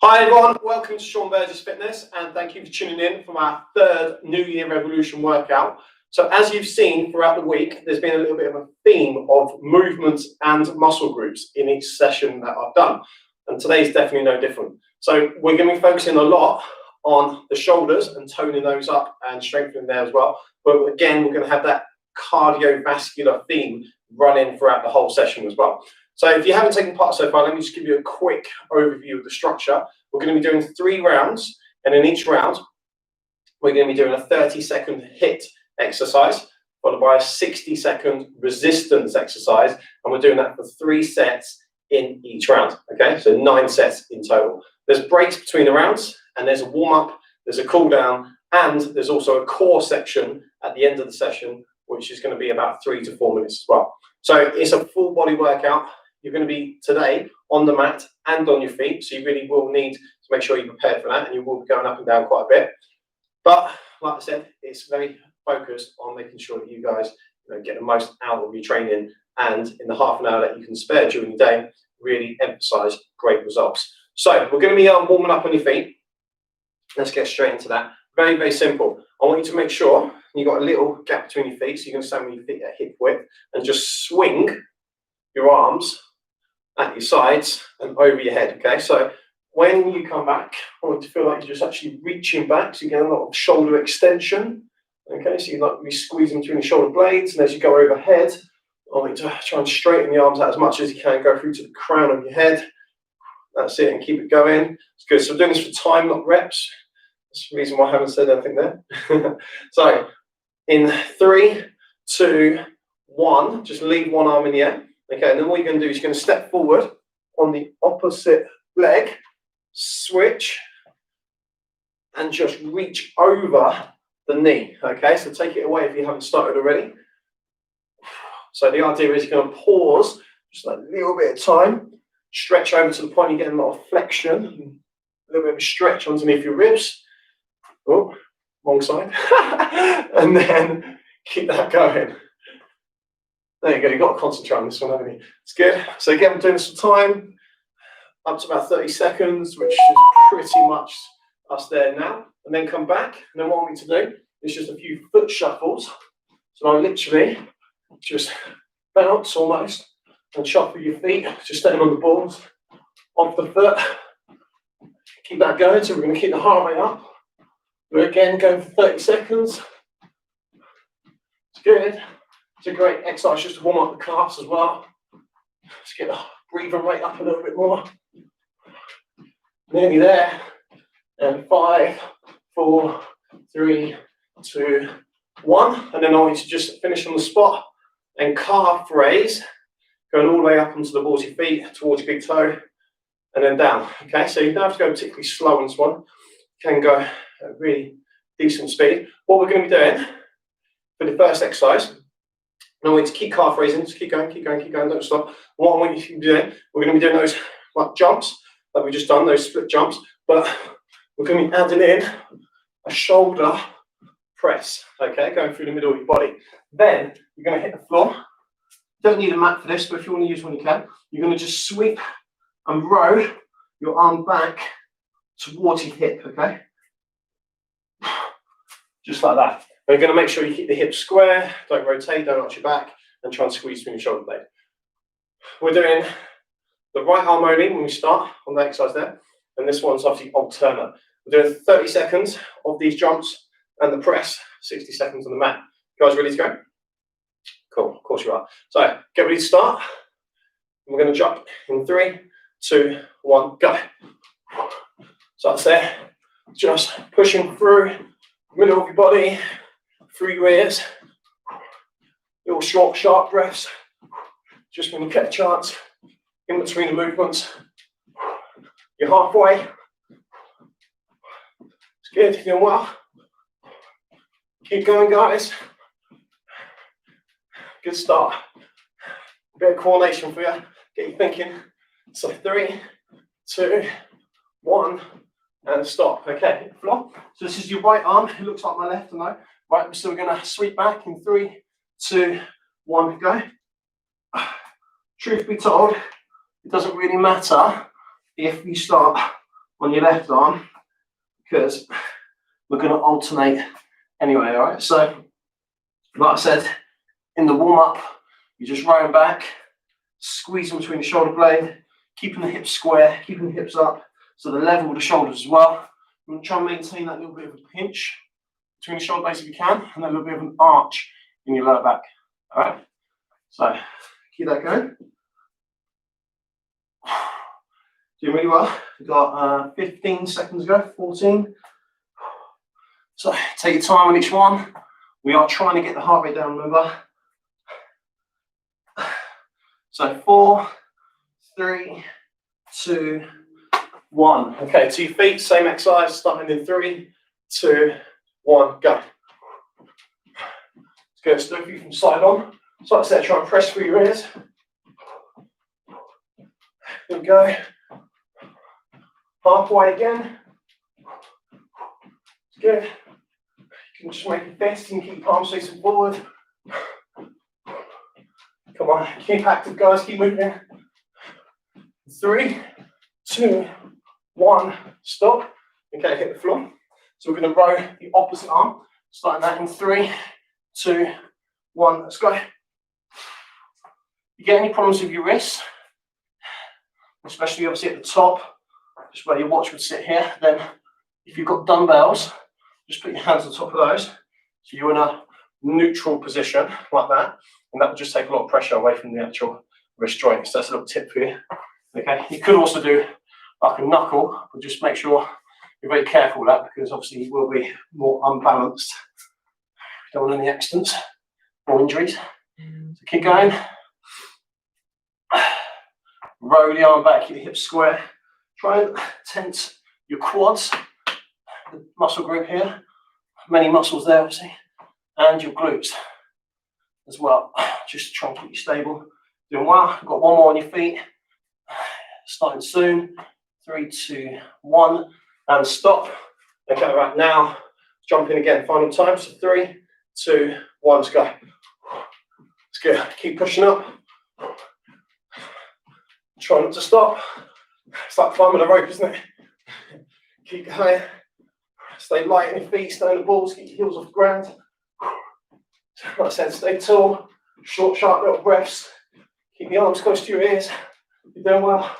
Hi everyone, welcome to Sean Burgess Fitness and thank you for tuning in from our third New Year Revolution workout. So as you've seen throughout the week, there's been a little bit of a theme of movements and muscle groups in each session that I've done. And today's definitely no different. So we're going to be focusing a lot on the shoulders and toning those up and strengthening there as well. But again, we're going to have that cardiovascular theme running throughout the whole session as well. So if you haven't taken part so far, let me just give you a quick overview of the structure. We're going to be doing 3 rounds, and in each round, we're going to be doing a 30-second HIIT exercise, followed by a 60-second resistance exercise, and we're doing that for 3 sets in each round, okay? So 9 sets in total. There's breaks between the rounds, and there's a warm-up, there's a cool-down, and there's also a core section at the end of the session, which is going to be about 3 to 4 minutes as well. So it's a full body workout. You're going to be today on the mat and on your feet, so you really will need to make sure you're prepared for that, and you will be going up and down quite a bit. But like I said, it's very focused on making sure that you guys get the most out of your training, and in the half an hour that you can spare during the day, really emphasize great results. So we're going to be warming up on your feet. Let's get straight into that. Very, very simple. I want you to make sure you've got a little gap between your feet, so you're going to stand with your feet at hip width and just swing your arms at your sides and over your head, okay? So when you come back, I want you to feel like you're just actually reaching back, so you get a lot of shoulder extension, okay? So you're not really squeezing between the shoulder blades, and as you go overhead, I want you to try and straighten the arms out as much as you can, go through to the crown of your head. That's it, and keep it going. It's good. So we're doing this for time, not reps. That's the reason why I haven't said anything there. So in 3, 2, 1, just leave one arm in the air. Okay, and then what you're going to do is you're going to step forward on the opposite leg, switch, and just reach over the knee. Okay, so take it away if you haven't started already. So the idea is you're going to pause just a little bit of time, stretch over to the point you're getting a lot of flexion, a little bit of a stretch underneath your ribs. Oh, wrong side. And then keep that going. There you go, you've got to concentrate on this one, haven't you? It's good. So again, we're doing this for time, up to about 30 seconds, which is pretty much us there now. And then come back, and then what I want you to do is just a few foot shuffles. So I literally just bounce almost and shuffle your feet, just staying on the balls of the foot. Keep that going, so we're going to keep the heart rate up. We're again going for 30 seconds. It's good. It's a great exercise just to warm up the calves as well. Let's get the breathing rate up a little bit more. Nearly there. And 5, 4, 3, 2, 1. And then I want you to just finish on the spot and calf raise, going all the way up onto the balls of your feet, towards your big toe, and then down. Okay, so you don't have to go particularly slow on this one. You can go at a really decent speed. What we're going to be doing for the first exercise, I want you to keep calf raising, just keep going, don't stop. What I want you to be doing, we're going to be doing those like jumps that we just done, those split jumps, but we're going to be adding in a shoulder press, okay, going through the middle of your body. Then you're going to hit the floor. You don't need a mat for this, but if you want to use one, you can. You're going to just sweep and row your arm back towards your hip, okay? Just like that. We're going to make sure you keep the hips square, don't rotate, don't arch your back, and try and squeeze through your shoulder blade. We're doing the right arm only when we start on the exercise there, and this one's obviously alternate. We're doing 30 seconds of these jumps and the press, 60 seconds on the mat. You guys ready to go? Cool, of course you are. So get ready to start. We're going to jump in 3, 2, 1, go. So that's there. Just pushing through the middle of your body, through your ears. Little short, sharp breaths. Just when you get a chance, in between the movements. You're halfway. It's good, you're doing well. Keep going, guys. Good start. A bit of coordination for you. Get you thinking. So 3, 2, 1, and stop. Okay, floor. So this is your right arm. It looks like my left, I know. Right, so we're going to sweep back in 3, 2, 1, go. Truth be told, it doesn't really matter if you start on your left arm because we're going to alternate anyway, all right? So, like I said, in the warm-up, you're just rowing back, squeezing between the shoulder blade, keeping the hips square, keeping the hips up, so the level of the shoulders as well. We're going to try and maintain that little bit of a pinch between the shoulder blades if you can, and a little bit of an arch in your lower back. All right, so keep that going. Doing really well. We've got 15 seconds to go, 14. So take your time on each one. We are trying to get the heart rate down, remember. So 4, 3, 2, 1. Okay, 2 feet, same exercise, starting in 3, 2, 1, go. Let's go, so if you can slide on. So like I said, try and press through your ears. Here we go. Halfway again. Good. You can just make a fist and keep your palms facing forward. Come on, keep active, guys, keep moving. 3, 2, 1, stop. Okay, hit the floor. So we're going to row the opposite arm, starting that in 3, 2, 1, let's go. You get any problems with your wrists, especially obviously at the top, just where your watch would sit here, then if you've got dumbbells, just put your hands on top of those. So you're in a neutral position like that, and that will just take a lot of pressure away from the actual wrist joint. So that's a little tip for you. Okay, you could also do like a knuckle, but just make sure you're very careful with that because obviously you will be more unbalanced. Don't want any accidents or injuries. So keep going. Roll the arm back, keep the hips square. Try and tense your quads, the muscle group here. Many muscles there, obviously, and your glutes as well. Just try and keep you stable. Doing well. Got one more on your feet. Starting soon. 3, 2, 1, and stop. Okay, right now, jump in again. Final time. So 3, 2, 1, let's go. It's good. Keep pushing up. Try not to stop. It's like climbing a rope, isn't it? Keep going. Stay light on your feet, stay on the balls, get your heels off the ground. Like I said, stay tall, short, sharp little breaths. Keep the arms close to your ears. You're doing well.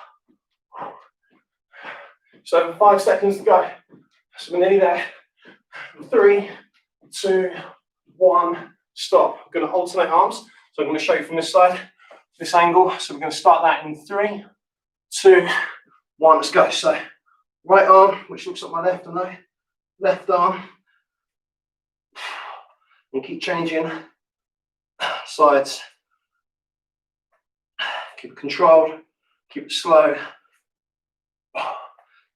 So 5 seconds to go. So we're nearly there. 3, 2, 1, stop. I'm going to alternate arms. So I'm going to show you from this side, this angle. So we're going to start that in 3, 2, 1, let's go. So right arm, which looks like my left, I know. Left arm. And keep changing sides. Keep it controlled. Keep it slow.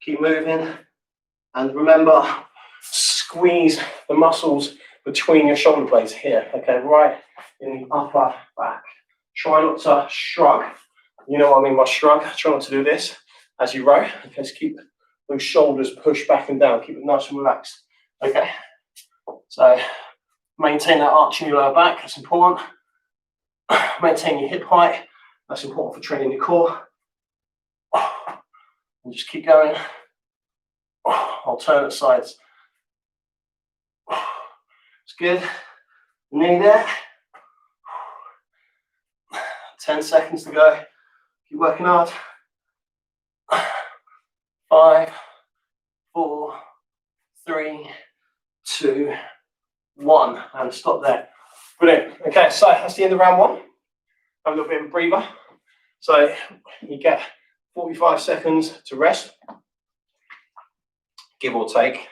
Keep moving. And remember, squeeze the muscles between your shoulder blades here. Okay, right in the upper back. Try not to shrug. You know what I mean by shrug. Try not to do this as you row. Okay, so keep those shoulders pushed back and down. Keep it nice and relaxed. Okay, so maintain that arch in your lower back. That's important. Maintain your hip height. That's important for training your core. And just keep going. Alternate sides. It's good. Nearly there. 10 seconds to go. Keep working hard. 5, 4, 3, 2, 1, and stop there. Brilliant. Okay, so that's the end of round 1. Have a little bit of a breather. So you get 45 seconds to rest, give or take.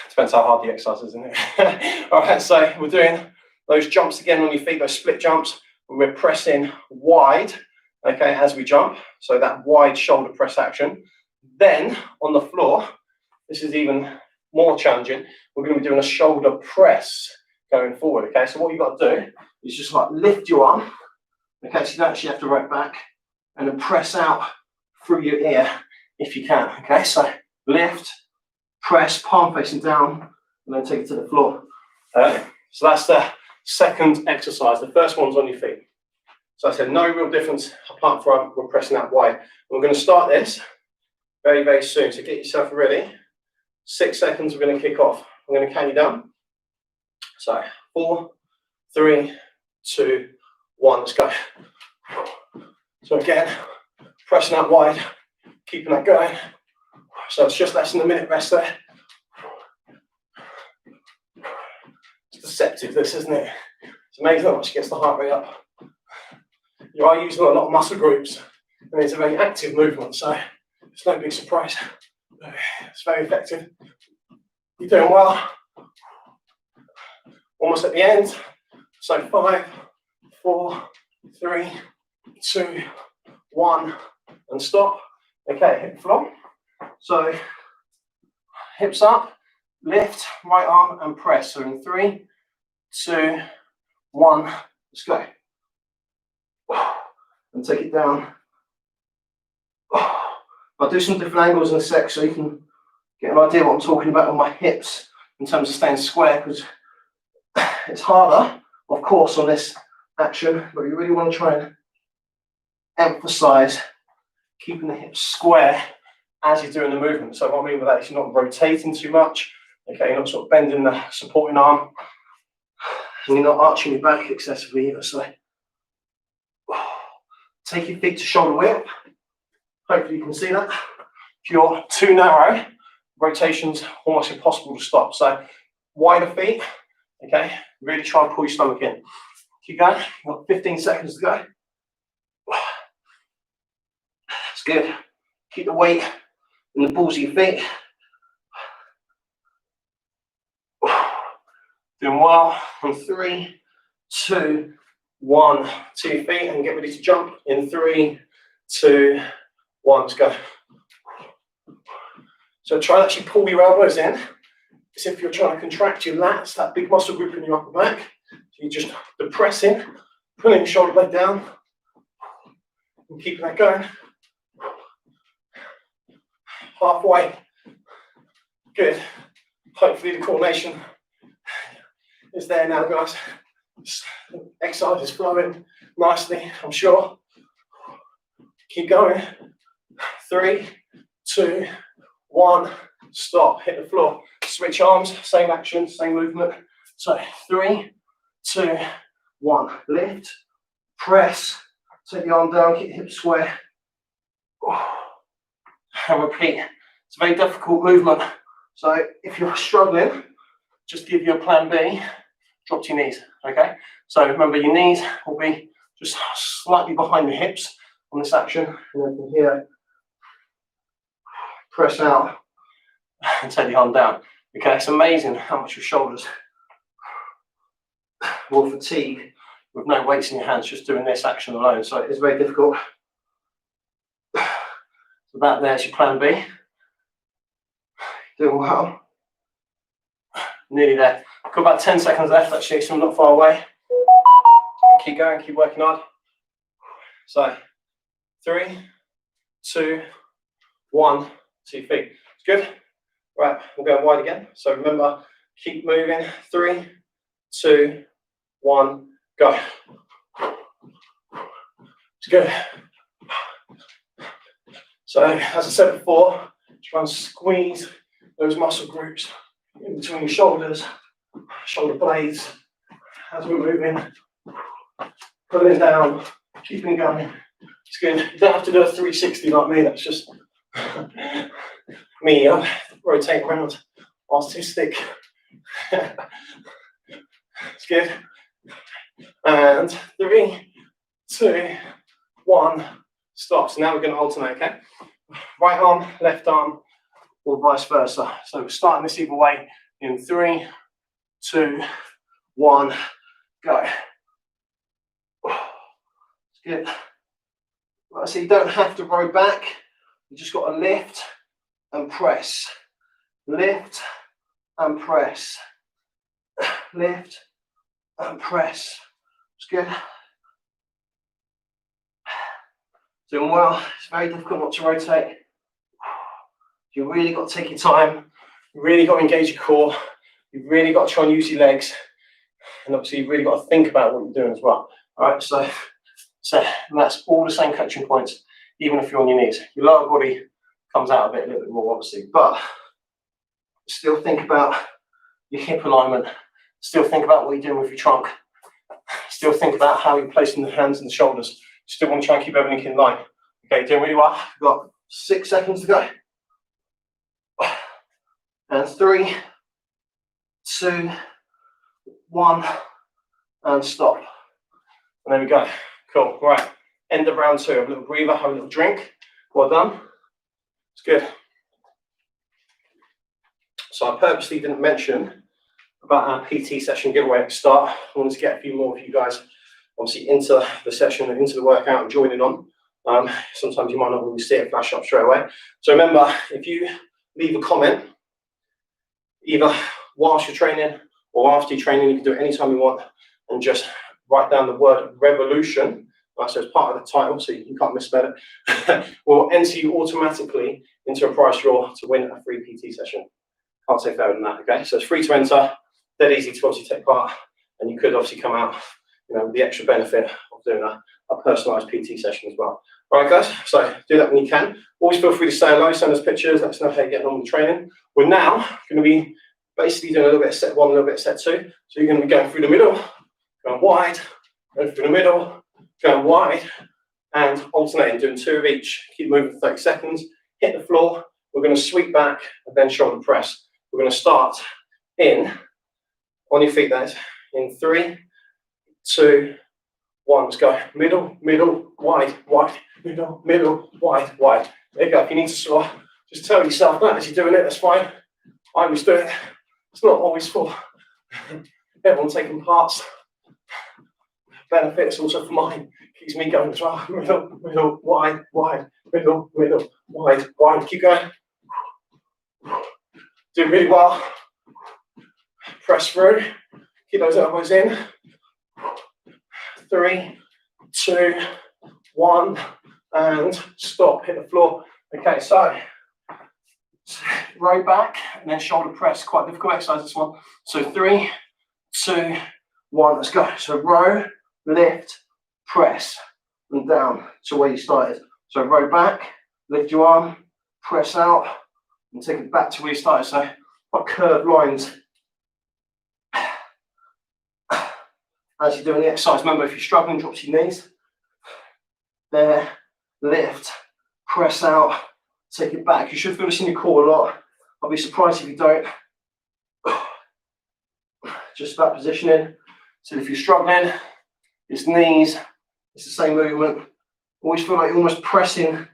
Depends how hard the exercise is, isn't it? All right, so we're doing those jumps again on your feet, those split jumps. We're pressing wide, okay, as we jump. So that wide shoulder press action. Then on the floor, this is even more challenging. We're going to be doing a shoulder press going forward, okay? So what you've got to do is just like lift your arm, okay? So you don't actually have to roll back, and then press out through your ear if you can, okay? So lift, press, palm facing down, and then take it to the floor. So that's the second exercise. The first one's on your feet. So I said no real difference apart from we're pressing out wide. We're going to start this very, very soon. So get yourself ready. 6 seconds, we're going to kick off. I'm going to count you down. So 4, 3, 2, 1, let's go. So again, pressing out wide, keeping that going. So it's just less than a minute rest there. It's deceptive, this, isn't it? It's amazing how much it gets the heart rate up. You are using a lot of muscle groups, and it's a very active movement, so it's no big surprise. It's very effective. You're doing well. Almost at the end. So 5, 4, 3, 2, 1, and stop. Okay, hip floor. So hips up, lift, right arm, and press. So in 3, 2, 1, let's go. And take it down. I'll do some different angles in a sec so you can get an idea what I'm talking about on my hips in terms of staying square, because it's harder, of course, on this action, but you really want to try and emphasize keeping the hips square as you're doing the movement. So what I mean by that is you're not rotating too much, okay, you're not sort of bending the supporting arm, and you're not arching your back excessively either. So take your feet to shoulder width. Hopefully you can see that. If you're too narrow, rotation's almost impossible to stop. So wider feet, okay, really try and pull your stomach in. Keep going, you've got 15 seconds to go. That's good. Keep the weight in the balls of your feet. Doing well. On 3, 2, 1, to your feet, and get ready to jump. In 3, 2, 1, let's go. So try and actually pull your elbows in as if you're trying to contract your lats, that big muscle group in your upper back. So you're just depressing, pulling your shoulder blade down, and keeping that going. Halfway. Good. Hopefully the coordination is there now, guys. Exercise is flowing nicely, I'm sure. Keep going. 3, 2, 1, stop. Hit the floor. Switch arms, same action, same movement. So 3, 2, 1. Lift, press, take the arm down, keep the hips square. And repeat. It's a very difficult movement. So if you're struggling, just give you a plan B. Drop to your knees, okay? So remember, your knees will be just slightly behind the hips on this action. And then from here, press out and take the arm down. Okay, it's amazing how much your shoulders will fatigue with no weights in your hands, just doing this action alone. So it is very difficult. So that there's your plan B. Doing well. Nearly there. Got about 10 seconds left actually, so I'm not far away. Keep going, keep working hard. So 3, 2, 1, to your feet. It's good. Right, we're going wide again. So remember, keep moving. 3, 2, 1, go. It's good. So as I said before, try and squeeze those muscle groups in between your shoulders, shoulder blades, as we're moving, pulling down, keeping going. It's good. You don't have to do a 360 like me, that's just me, rotate around, artistic. It's good. And 3, 2, 1, stop. So now we're going to alternate, okay? Right arm, left arm, or vice versa. So we're starting this either way in 3, 2, 1, go. It's good. Right, so you don't have to row back. You just got to lift and press. Lift and press. Lift and press. It's good. Doing well. It's very difficult not to rotate. You really got to take your time. You really got to engage your core. You've really got to try and use your legs. And obviously you've really got to think about what you're doing as well. All right, so that's all the same coaching points, even if you're on your knees. Your lower body comes out of it a little bit more, obviously. But still think about your hip alignment. Still think about what you're doing with your trunk. Still think about how you're placing the hands and the shoulders. Still want to try and keep everything in line. Okay, doing really well. We've got 6 seconds to go. And 3, 2, 1, and stop. And there we go. Cool. Right. End of round 2. Have a little breather, have a little drink. Well done. It's good. So I purposely didn't mention about our PT session giveaway at the start. I wanted to get a few more of you guys obviously into the session and into the workout and joining on. Sometimes you might not always see it flash up straight away. So remember, if you leave a comment, either whilst you're training or after you're training, you can do it anytime you want, and just write down the word revolution. So it's part of the title, so you can't misspell it. Will enter you automatically into a prize draw to win a free PT session. Can't say fairer than that, okay? So it's free to enter, dead easy to obviously take part, and you could obviously come out, with the extra benefit of doing a personalised PT session as well. All right, guys, so do that when you can. Always feel free to say hello, send us pictures, let us know how you're getting on with the training. We're now going to be basically doing a little bit of set 1, a little bit of set 2. So you're going to be going through the middle, going wide, going through the middle, going wide, and alternating, doing 2 of each. Keep moving for 30 seconds, hit the floor. We're going to sweep back and then shoulder press. We're going to start on your feet, that is, in 3, 2, 1. Let's go. Middle, middle, wide, wide, middle, middle, wide, wide. There you go. If you need to sort of just tell yourself that as you're doing it, that's fine. I always do it. It's not always for everyone taking parts. Benefits also for mine. Keeps me going as well. Middle, middle, wide, wide, middle, middle, wide, wide. Keep going. Do really well. Press through. Keep those elbows in. 3, 2, 1, and stop. Hit the floor. Okay, so row back and then shoulder press. Quite a difficult exercise, this one. So 3, 2, 1. Let's go. So row, lift, press, and down to where you started. So row back, lift your arm, press out, and take it back to where you started. So quite curved lines. As you're doing the exercise, remember if you're struggling, drop to your knees. There, lift, press out, take it back. You should feel this in your core a lot. I'll be surprised if you don't. Just about positioning. So if you're struggling, it's knees, it's the same movement. Always feel like you're almost pressing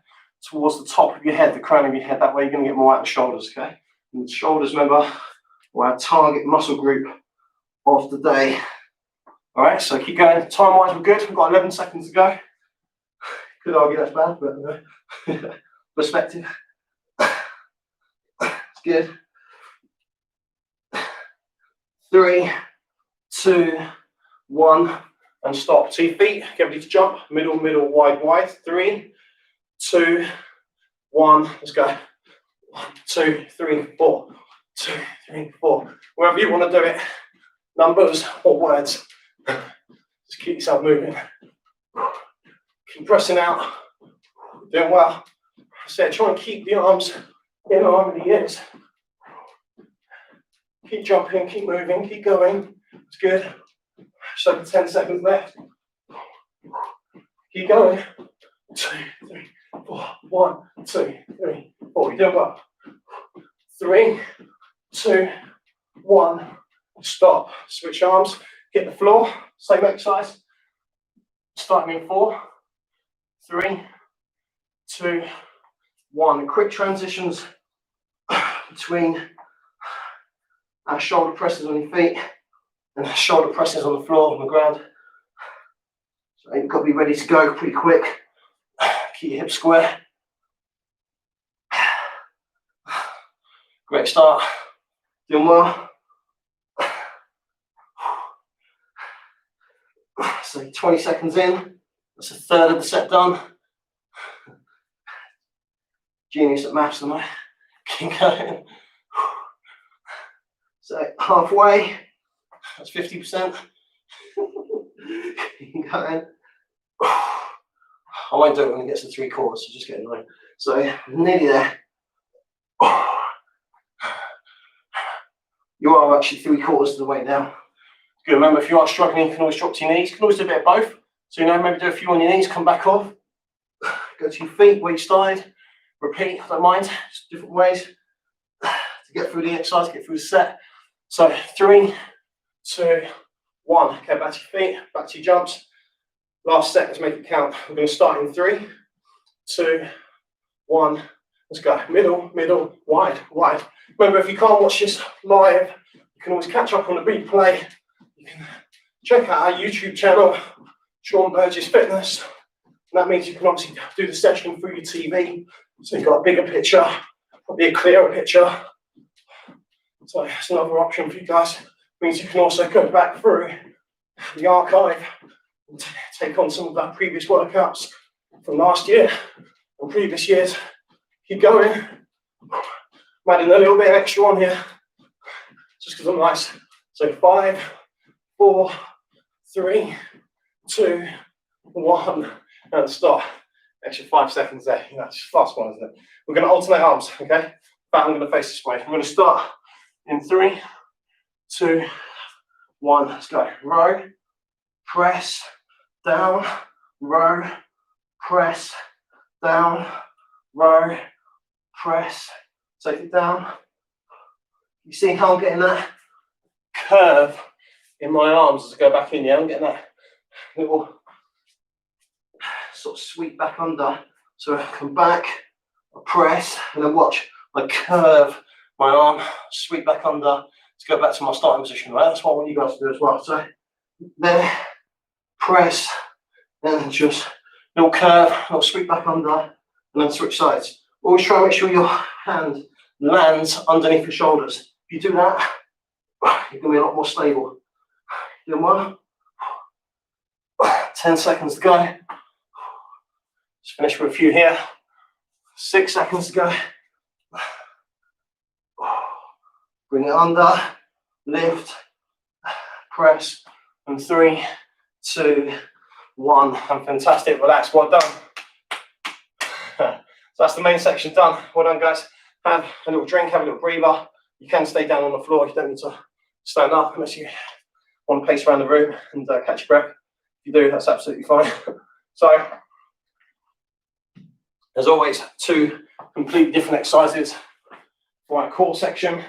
towards the top of your head, the crown of your head. That way you're going to get more out of the shoulders, okay? And the shoulders, remember, are our target muscle group of the day. All right, so keep going. Time-wise, we're good. We've got 11 seconds to go. Could argue that's bad, but perspective. It's good. 3, 2, 1, and stop. 2 feet. Get ready to jump. Middle, middle, wide, wide. 3, 2, 1. Let's go. 1, 2, 3, 4. 2, 3, 4. Wherever you want to do it. Numbers or words. Just keep yourself moving. Keep pressing out. Doing well. I said, try and keep the arms in line with the ears. Keep jumping, keep moving, keep going. It's good. So 10 seconds left. Keep going. 2, 3, 4. 1, 2, 3, 4. You're doing well. 3, 2, 1. Stop. Switch arms. Hit the floor. Same exercise. Starting in 4, 3, 2, 1. Quick transitions between our shoulder presses on your feet and our shoulder presses on the floor, on the ground. So you've got to be ready to go pretty quick. Keep your hips square. Great start. Doing well. So 20 seconds in. That's a third of the set done. Genius at maths, am I? Keep going. So halfway. That's 50%. Keep going. I won't do it when it gets to 3/4, so just get annoying. So nearly there. You are actually 3/4 of the way down. Good. Remember, if you are struggling, you can always drop to your knees. You can always do a bit of both. So, maybe do a few on your knees, come back off. Go to your feet, where you started. Repeat, I don't mind. Just different ways to get through the exercise, get through the set. So, 3, 2, 1. Okay, back to your feet, back to your jumps. Last set, let's make it count. We're going to start in 3, 2, 1. Let's go. Middle, middle, wide, wide. Remember, if you can't watch this live, you can always catch up on the replay. You can check out our YouTube channel, Sean Burgess Fitness. And that means you can obviously do the session through your TV. So you've got a bigger picture, probably a clearer picture. So that's another option for you guys. It means you can also go back through the archive and take on some of our previous workouts from last year and previous years. Keep going. I'm adding a little bit extra on here, just because I'm nice. So 5, 4, 3, 2, 1, and stop. Extra 5 seconds there. That's fast one, isn't it? We're going to alternate arms, okay? But I'm going to face this way. We're going to start in 3, 2, 1. Let's go. Row, press, down, row, press, down, row, press, take it down. You see how I'm getting that curve in my arms as I go back in, yeah? I'm getting that little sort of sweep back under. So I come back, I press, and then watch, I curve my arm, sweep back under to go back to my starting position, right? That's what I want you guys to do as well. So there, press, and just little curve, little sweep back under, and then switch sides. Always try and make sure your hand lands underneath your shoulders. If you do that, you're going to be a lot more stable. Doing well. 10 seconds to go. Just finish with a few here. 6 seconds to go. Bring it under, lift, press, and 3, 2, 1. And fantastic. Relax. Well done. So that's the main section done. Well done, guys. Have a little drink, have a little breather. You can stay down on the floor. You don't need to stand up unless you want to pace around the room and catch your breath. If you do, that's absolutely fine. So, as always, 2 completely different exercises for our core section.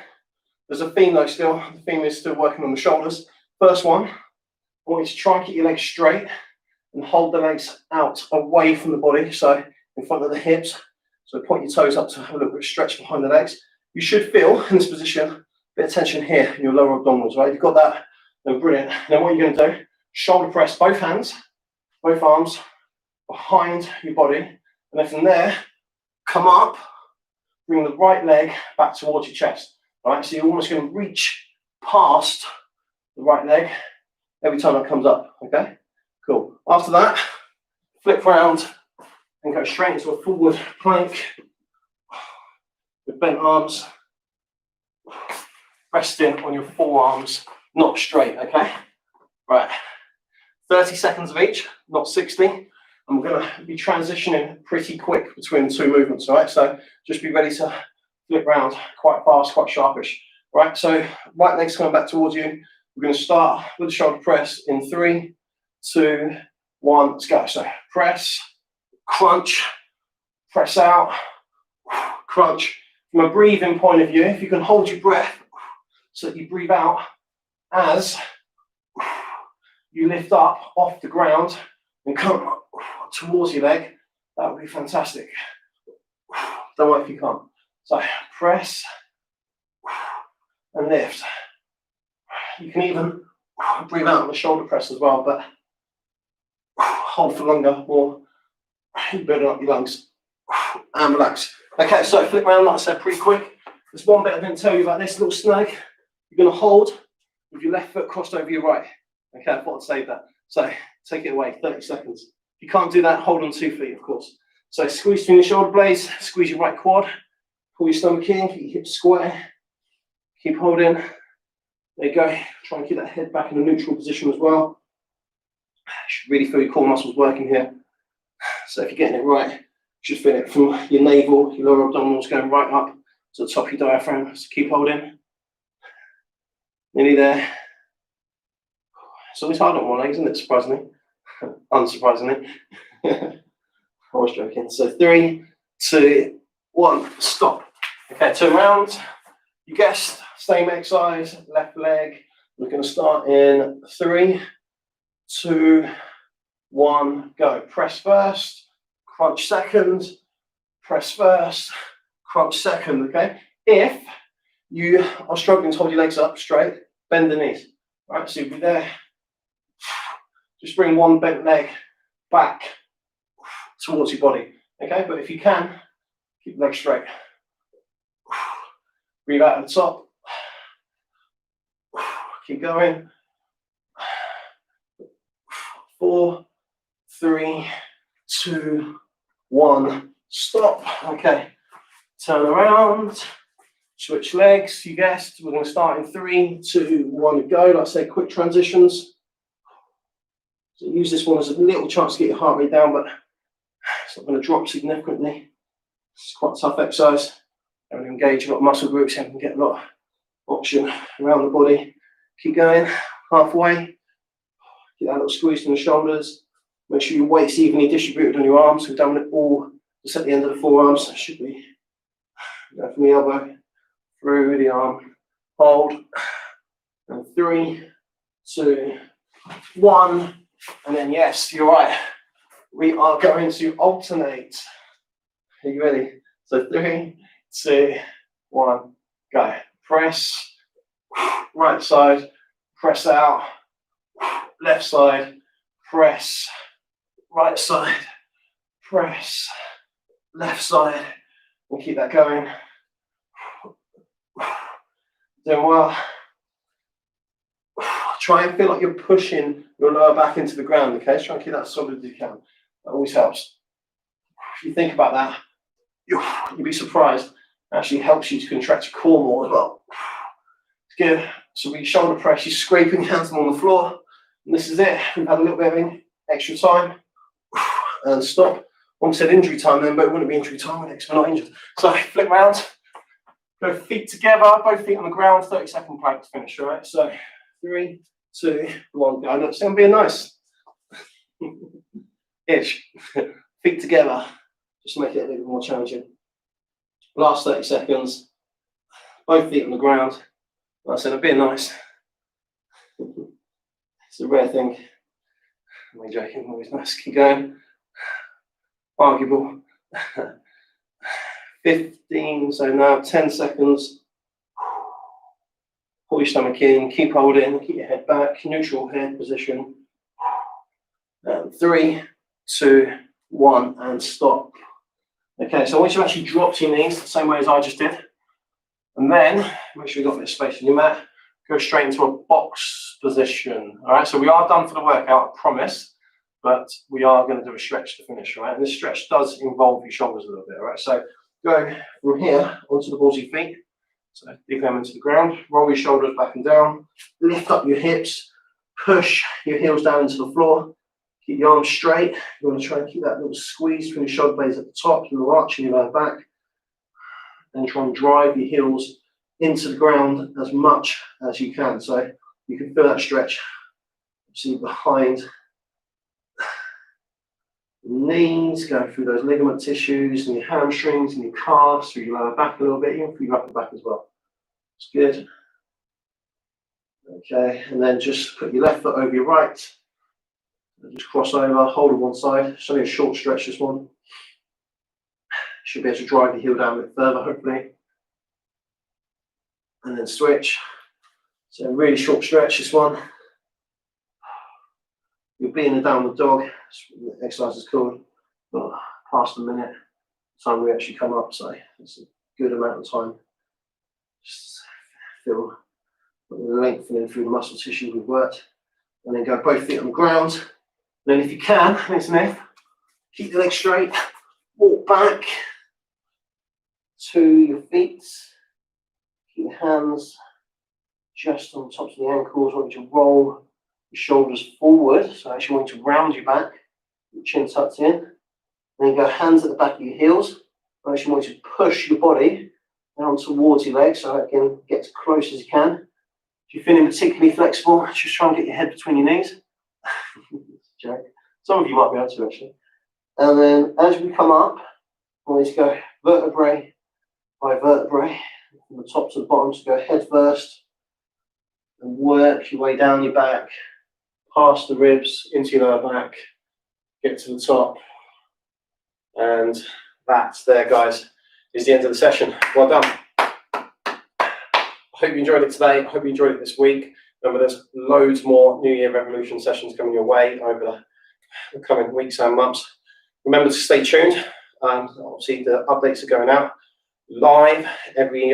There's a theme though still. The theme is still working on the shoulders. First one, I want you to try and keep your legs straight and hold the legs out away from the body, so in front of the hips. So point your toes up to have a little bit of stretch behind the legs. You should feel in this position a bit of tension here in your lower abdominals, right? If you've got that, then brilliant. Then what you're going to do, shoulder press both hands, both arms behind your body, and then from there, come up, bring the right leg back towards your chest. All right, so you're almost going to reach past the right leg every time that comes up, okay? Cool. After that, flip round and go straight into a forward plank with bent arms, resting on your forearms, not straight, okay? Right, 30 seconds of each, not 60. And we're going to be transitioning pretty quick between the 2 movements, all right? So just be ready to flip round quite fast, quite sharpish. Right, so right leg's coming back towards you. We're going to start with the shoulder press in 3, 2, 1, let's go. So press, crunch, press out, crunch. From a breathing point of view, if you can hold your breath so that you breathe out as you lift up off the ground and come towards your leg, that would be fantastic. Don't worry if you can't. So press and lift. You can even breathe out on the shoulder press as well, but hold for longer, or you build up your lungs and relax. Okay, so flip around, like I said, pretty quick. There's one bit I didn't tell you about this little snag. You're going to hold with your left foot crossed over your right. Okay, I thought I'd save that. So take it away, 30 seconds. If you can't do that, hold on 2 feet, of course. So squeeze between your shoulder blades, squeeze your right quad, pull your stomach in, keep your hips square, keep holding. There you go. Try and keep that head back in a neutral position as well. You should really feel your core muscles working here. So if you're getting it right, just feel it from your navel, your lower abdominals going right up to the top of your diaphragm. So keep holding. Nearly there. It's always hard on one leg, isn't it? Surprisingly. Unsurprisingly. I was joking. So 3, 2, 1, stop. Okay, turn around. You guessed, same exercise, left leg. We're going to start in 3, 2, 1, go. Press first, crunch second, press first, crunch second, okay? If you are struggling to hold your legs up straight, bend the knees. All right, so you'll be there. Just bring one bent leg back towards your body, okay? But if you can, keep the legs straight. Breathe out at the top. Keep going. 4, 3, 2, 1, stop. Okay, turn around, switch legs. You guessed, we're going to start in 3, 2, 1, go. Like I say, quick transitions. So use this one as a little chance to get your heart rate down, but it's not going to drop significantly. It's quite a tough exercise. And engage a lot of muscle groups and get a lot of option around the body. Keep going, halfway. Get that little squeeze from the shoulders. Make sure your weight's evenly distributed on your arms. We've done it all just at the end of the forearms. It should be go from the elbow through the arm. Hold. And 3, 2, 1. And then yes, you're right. We are going to alternate. Are you ready? So 3, 2, 1, go. Press. Right side. Press out. Left side. Press. Right side. Press. Left side. We'll keep that going. Doing well. Try and feel like you're pushing your lower back into the ground, okay? Try and keep that as solid as you can. That always helps. If you think about that, you'll be surprised. It actually helps you to contract your core more as well. It's good. So we shoulder press, you're scraping your hands on the floor. And this is it. We've had a little bit of extra time. And stop. One said injury time then, but it wouldn't be injury time because we're not injured. So flip round. Go feet together, both feet on the ground, 30-second plank to finish, all right? So 3, 2, 1, go. It's going to be a nice itch. Feet together, just to make it a little bit more challenging. Last 30 seconds, both feet on the ground. Like I said, it'll be nice. It's a rare thing. I'm only joking, always nice. Keep going. Arguable. 15, so now 10 seconds. Pull your stomach in, keep holding, keep your head back, neutral head position. 3, 2, 1, and stop. Okay, so once you've actually dropped your knees the same way as I just did, and then make sure you've got a bit of space in your mat, go straight into a box position. All right, so we are done for the workout, I promise, but we are going to do a stretch to finish, all right? And this stretch does involve your shoulders a little bit, all right? So go from here onto the balls of your feet. So dig them into the ground, roll your shoulders back and down, lift up your hips, push your heels down into the floor, keep your arms straight. You want to try and keep that little squeeze from your shoulder blades at the top, and arching your lower back, and try and drive your heels into the ground as much as you can. So you can feel that stretch. See behind the knees, go through those ligament tissues and your hamstrings and your calves, through your lower back a little bit, even through your upper back as well. It's good. Okay, and then just put your left foot over your right. And just cross over, hold on one side. It's only a short stretch, this one. Should be able to drive the heel down a bit further, hopefully. And then switch. So a really short stretch, this one. You'll be in a downward dog. That's what the exercise is called. But past a minute, time we actually come up, so it's a good amount of time. Just feel lengthening through the muscle tissue we've worked. And then go both feet on the ground. And then if you can, next and if, keep the legs straight, walk back to your feet. Keep your hands just on top of the ankles. I want you to roll your shoulders forward. So I actually want you to round your back, your chin tucked in. Then you go hands at the back of your heels. I actually want you to push your body down towards your legs, so again, get as close as you can. If you're feeling particularly flexible, just try and get your head between your knees. Joke. Some of you might be able to actually. And then as we come up, we need to go vertebrae by vertebrae, from the top to the bottom, so go head first, and work your way down your back, past the ribs, into your lower back, get to the top. And that, there guys, is the end of the session. Well done. I hope you enjoyed it today. I hope you enjoyed it this week. Remember, there's loads more New Year Revolution sessions coming your way over the coming weeks and months. Remember to stay tuned. Obviously, the updates are going out live every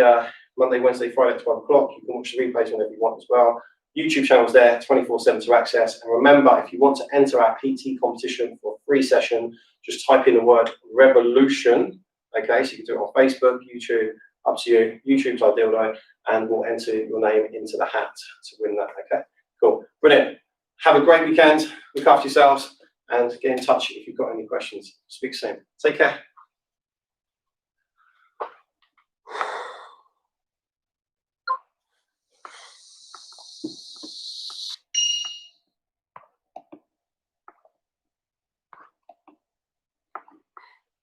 Monday, Wednesday, Friday at 12 o'clock. You can watch the replays whenever you want as well. YouTube channel's there, 24/7 to access. And remember, if you want to enter our PT competition for a free session, just type in the word revolution. Okay, so you can do it on Facebook, YouTube, up to you. YouTube's our dildo, and we'll enter your name into the hat to win that. Okay, cool, brilliant. Have a great weekend. Look after yourselves and get in touch if you've got any questions. Speak soon. Take care.